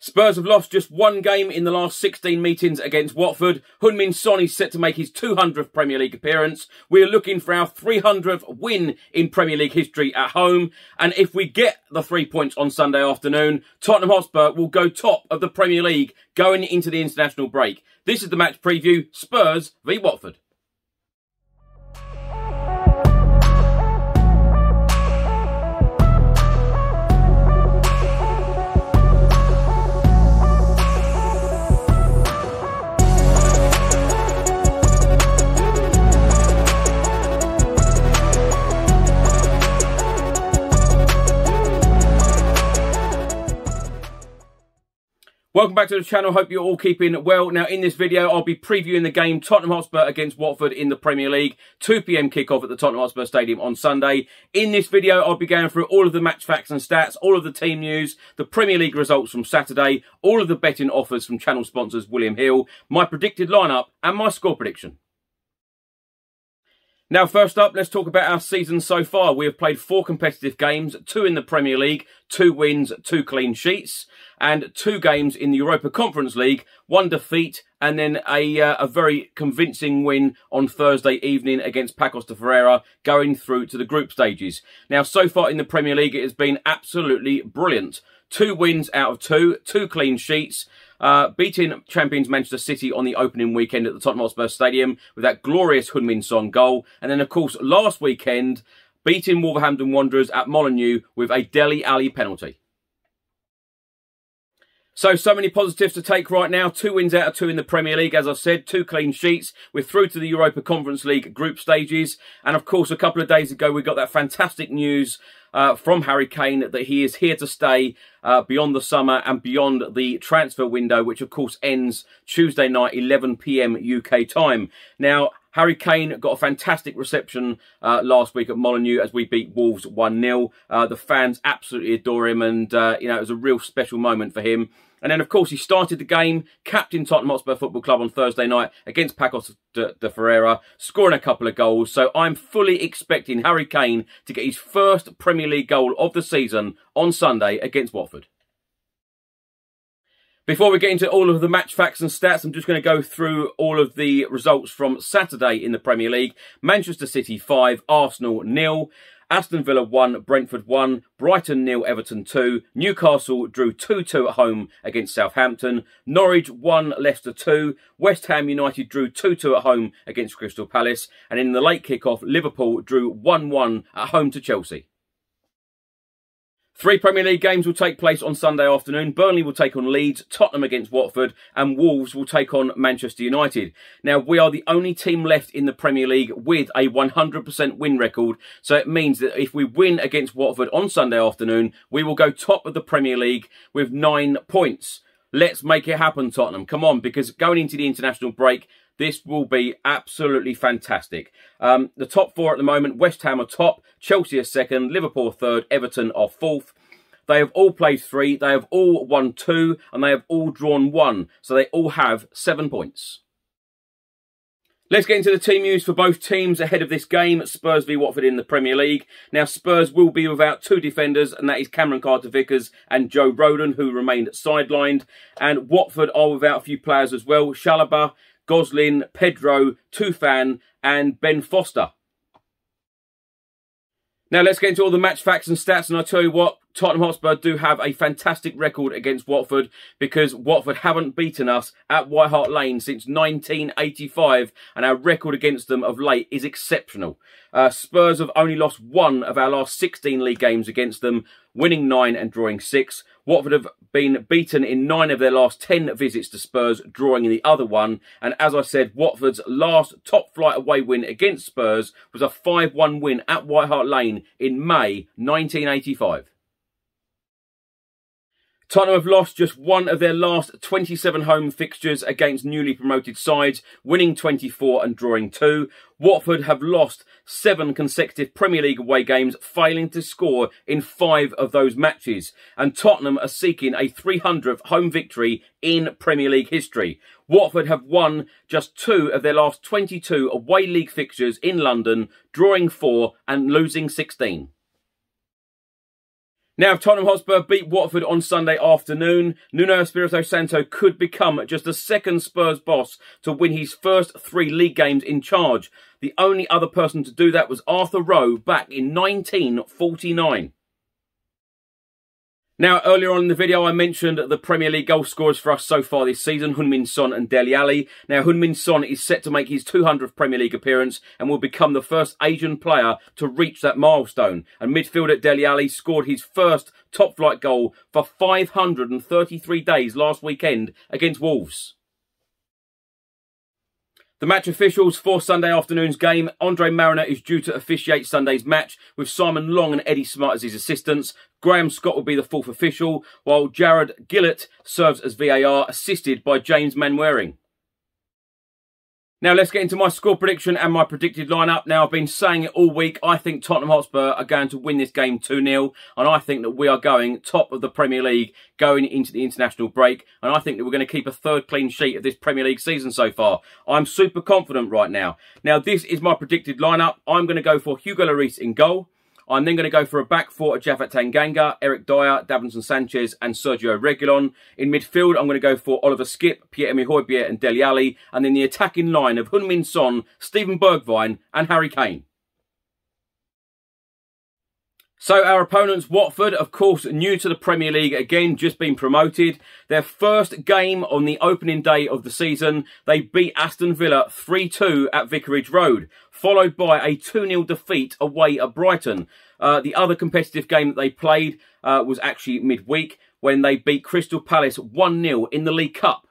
Spurs have lost just one game in the last 16 meetings against Watford. Heung-min Son is set to make his 200th Premier League appearance. We are looking for our 300th win in Premier League history at home. And if we get the 3 points on Sunday afternoon, Tottenham Hotspur will go top of the Premier League going into the international break. This is the match preview, Spurs v Watford. Welcome back to the channel, hope you're all keeping well. Now in this video I'll be previewing the game Tottenham Hotspur against Watford in the Premier League. 2 PM kickoff at the Tottenham Hotspur Stadium on Sunday. In this video I'll be going through all of the match facts and stats, all of the team news, the Premier League results from Saturday, all of the betting offers from channel sponsors William Hill, my predicted lineup and my score prediction. Now, first up, let's talk about our season so far. We have played 4 competitive games, 2 in the Premier League, 2 wins, 2 clean sheets, and 2 games in the Europa Conference League, 1 defeat, and then a very convincing win on Thursday evening against Pacos de Ferreira, going through to the group stages. Now, so far in the Premier League, it has been absolutely brilliant. 2 wins out of 2, 2 clean sheets, beating champions Manchester City on the opening weekend at the Tottenham Hotspur Stadium with that glorious Heung-min Son goal. And then, of course, last weekend, beating Wolverhampton Wanderers at Molineux with a Dele Alli penalty. So many positives to take right now. 2 wins out of 2 in the Premier League, as I said. 2 clean sheets. We're through to the Europa Conference League group stages. And, of course, a couple of days ago, we got that fantastic news from Harry Kane that he is here to stay beyond the summer and beyond the transfer window, which, of course, ends Tuesday night, 11 PM UK time. Now, Harry Kane got a fantastic reception last week at Molineux as we beat Wolves 1-0. The fans absolutely adore him and, you know, it was a real special moment for him. And then, of course, he started the game, captained Tottenham Hotspur Football Club on Thursday night against Pacos de Ferreira, scoring a couple of goals. So I'm fully expecting Harry Kane to get his first Premier League goal of the season on Sunday against Watford. Before we get into all of the match facts and stats, I'm just going to go through all of the results from Saturday in the Premier League. Manchester City 5, Arsenal 0. Aston Villa 1, Brentford 1, Brighton 0, Everton 2, Newcastle drew 2-2 at home against Southampton, Norwich 1, Leicester 2, West Ham United drew 2-2 at home against Crystal Palace, and in the late kick-off, Liverpool drew 1-1 at home to Chelsea. 3 Premier League games will take place on Sunday afternoon. Burnley will take on Leeds, Tottenham against Watford, and Wolves will take on Manchester United. Now, we are the only team left in the Premier League with a 100% win record, so it means that if we win against Watford on Sunday afternoon, we will go top of the Premier League with 9 points. Let's make it happen, Tottenham. Come on, because going into the international break, this will be absolutely fantastic. The top 4 at the moment, West Ham are top, Chelsea are second, Liverpool are third, Everton are fourth. They have all played 3, they have all won 2, and they have all drawn 1. So they all have 7 points. Let's get into the team news for both teams ahead of this game, Spurs v Watford in the Premier League. Now, Spurs will be without 2 defenders, and that is Cameron Carter-Vickers and Joe Rodon, who remained sidelined. And Watford are without a few players as well, Chalobah, Goslin, Pedro, Tufan and Ben Foster. Now let's get into all the match facts and stats, and I'll tell you what, Tottenham Hotspur do have a fantastic record against Watford because Watford haven't beaten us at White Hart Lane since 1985, and our record against them of late is exceptional. Spurs have only lost 1 of our last 16 league games against them, winning 9 and drawing 6. Watford have been beaten in 9 of their last 10 visits to Spurs, drawing in the other 1. And as I said, Watford's last top-flight away win against Spurs was a 5-1 win at White Hart Lane in May 1985. Tottenham have lost just 1 of their last 27 home fixtures against newly promoted sides, winning 24 and drawing 2. Watford have lost 7 consecutive Premier League away games, failing to score in 5 of those matches. And Tottenham are seeking a 300th home victory in Premier League history. Watford have won just 2 of their last 22 away league fixtures in London, drawing 4 and losing 16. Now, if Tottenham Hotspur beat Watford on Sunday afternoon, Nuno Espirito Santo could become just the second Spurs boss to win his first 3 league games in charge. The only other person to do that was Arthur Rowe back in 1949. Now, earlier on in the video, I mentioned the Premier League goal scorers for us so far this season, Heung-min Son and Dele Alli. Now, Heung-min Son is set to make his 200th Premier League appearance and will become the first Asian player to reach that milestone. And midfielder Dele Alli scored his first top-flight goal for 533 days last weekend against Wolves. The match officials for Sunday afternoon's game: Andre Mariner is due to officiate Sunday's match with Simon Long and Eddie Smart as his assistants. Graham Scott will be the 4th official, while Jared Gillett serves as VAR, assisted by James Manwaring. Now let's get into my score prediction and my predicted lineup. Now, I've been saying it all week. I think Tottenham Hotspur are going to win this game 2-0. And I think that we are going top of the Premier League going into the international break. And I think that we're going to keep a 3rd clean sheet of this Premier League season so far. I'm super confident right now. Now, this is my predicted lineup. I'm going to go for Hugo Lloris in goal. I'm then going to go for a back 4 of Japhet Tanganga, Eric Dyer, Davinson Sanchez and Sergio Reguilon. In midfield, I'm going to go for Oliver Skipp, Pierre-Emile Højbjerg and Dele Alli. And then the attacking line of Heung-min Son, Steven Bergwijn and Harry Kane. So our opponents, Watford, of course, new to the Premier League, again, just been promoted. Their first game on the opening day of the season, they beat Aston Villa 3-2 at Vicarage Road, followed by a 2-0 defeat away at Brighton. The other competitive game that they played was actually midweek when they beat Crystal Palace 1-0 in the League Cup.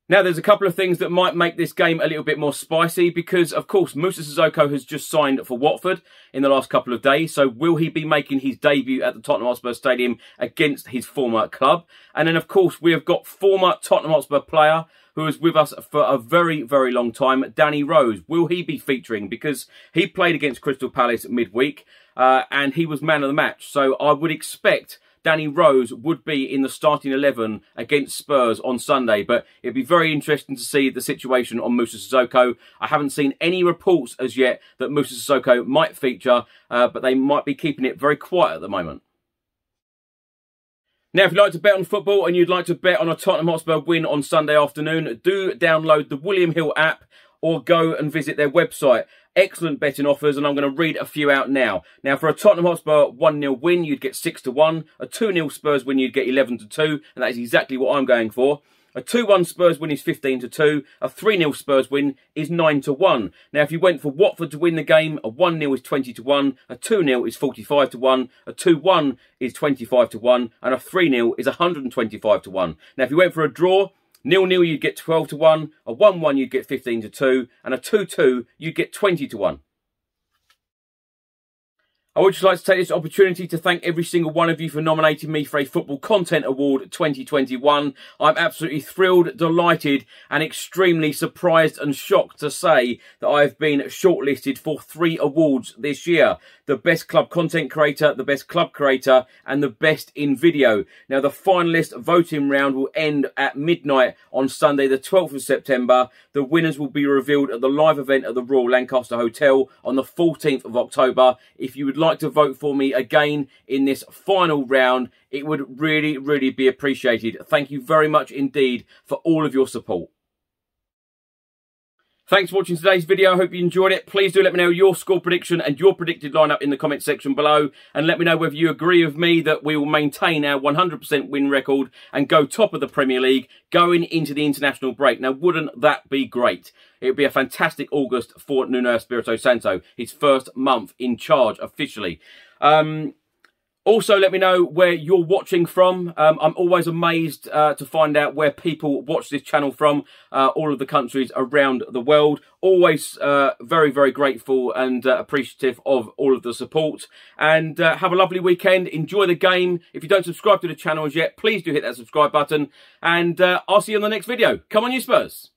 Now, there's a couple of things that might make this game a little bit more spicy because, of course, Moussa Sissoko has just signed for Watford in the last couple of days. So will he be making his debut at the Tottenham Hotspur Stadium against his former club? And then, of course, we have got former Tottenham Hotspur player who was with us for a very, very long time, Danny Rose. Will he be featuring? Because he played against Crystal Palace midweek and he was man of the match. So I would expect Danny Rose would be in the starting 11 against Spurs on Sunday. But it'd be very interesting to see the situation on Moussa Sissoko. I haven't seen any reports as yet that Moussa Sissoko might feature, but they might be keeping it very quiet at the moment. Now, if you'd like to bet on football and you'd like to bet on a Tottenham Hotspur win on Sunday afternoon, do download the William Hill app or go and visit their website. Excellent betting offers, and I'm going to read a few out now. Now, for a Tottenham Hotspur 1-0 win, you'd get 6-1. A 2-0 Spurs win, you'd get 11-2, and that is exactly what I'm going for. A 2-1 Spurs win is 15-2. A 3-0 Spurs win is 9-1. Now, if you went for Watford to win the game, a 1-0 is 20-1. A 2-0 is 45-1. A 2-1 is 25-1. And a 3-0 is 125-1. Now, if you went for a draw, 0-0 you'd get 12-1, a 1-1 you'd get 15-2, and a 2-2 you'd get 20-1. I would just like to take this opportunity to thank every single one of you for nominating me for a Football Content Award 2021. I'm absolutely thrilled, delighted and extremely surprised and shocked to say that I've been shortlisted for 3 awards this year. The Best Club Content Creator, the Best Club Creator and the Best in Video. Now, the finalist voting round will end at midnight on Sunday the 12th of September. The winners will be revealed at the live event at the Royal Lancaster Hotel on the 14th of October. If you would like to vote for me again in this final round, it would really, really be appreciated. Thank you very much indeed for all of your support. Thanks for watching today's video. I hope you enjoyed it. Please do let me know your score prediction and your predicted lineup in the comment section below. And let me know whether you agree with me that we will maintain our 100% win record and go top of the Premier League going into the international break. Now, wouldn't that be great? It would be a fantastic August for Nuno Espirito Santo, his first month in charge officially. Also, let me know where you're watching from. I'm always amazed to find out where people watch this channel from, all of the countries around the world. Always very, very grateful and appreciative of all of the support. And have a lovely weekend. Enjoy the game. If you don't subscribe to the channel as yet, please do hit that subscribe button. And I'll see you in the next video. Come on, you Spurs.